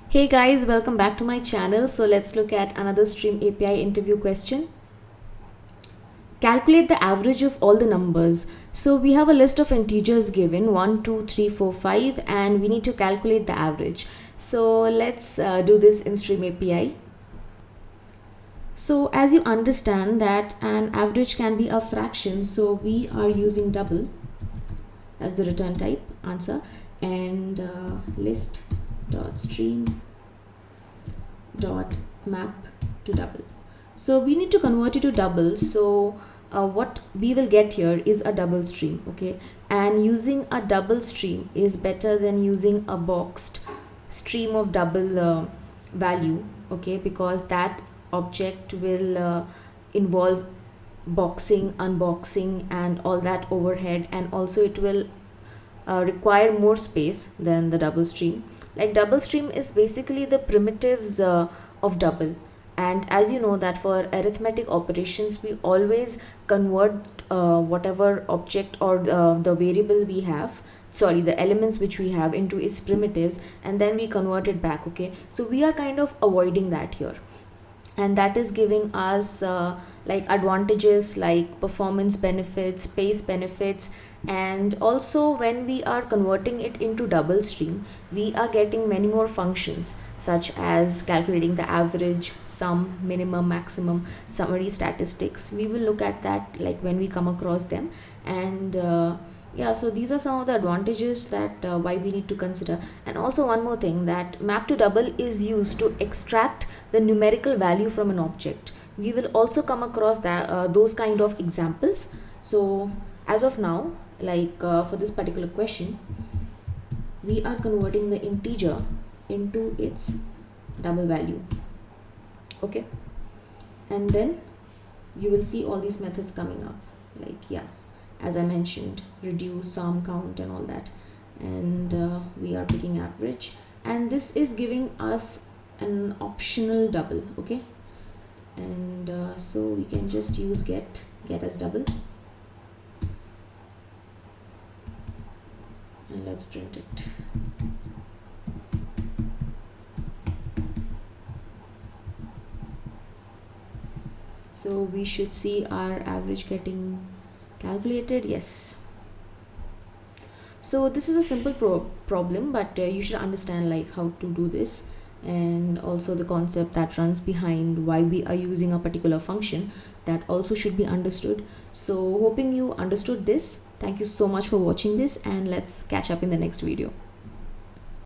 Hey guys, welcome back to my channel. So let's look at another Stream API interview question. Calculate the average of all the numbers. So we have a list of integers given 1, 2, 3, 4, 5, and we need to calculate the average. So let's do this in Stream API. So as you understand that an average can be a fraction, so we are using double as the return type answer, and list dot stream dot map to double. So we need to convert it to double. So what we will get here is a double stream, okay, and using a double stream is better than using a boxed stream of double value, okay, because that object will involve boxing, unboxing, and all that overhead, and also it will require more space than the double stream. Like double stream is basically the primitives of double, and as you know that for arithmetic operations we always convert whatever object or the variable we have, sorry, the elements which we have into its primitives, and then we convert it back, okay. So we are kind of avoiding that here, and that is giving us like advantages like performance benefits, space benefits, and also when we are converting it into double stream we are getting many more functions such as calculating the average, sum, minimum, maximum, summary, statistics. We will look at that like when we come across them, and yeah, so these are some of the advantages that why we need to consider. And also one more thing, that map to double is used to extract the numerical value from an object. We will also come across that those kind of examples. So as of now, like for this particular question, we are converting the integer into its double value, okay, and then you will see all these methods coming up, like, yeah, as I mentioned, reduce, sum, count, and all that, and we are picking average, and this is giving us an optional double, okay, and so we can just use get as double, and let's print it. So we should see our average getting calculated. Yes, so this is a simple problem, but you should understand like how to do this, and also the concept that runs behind why we are using a particular function, that also should be understood. So hoping you understood this. Thank you so much for watching this, and let's catch up in the next video.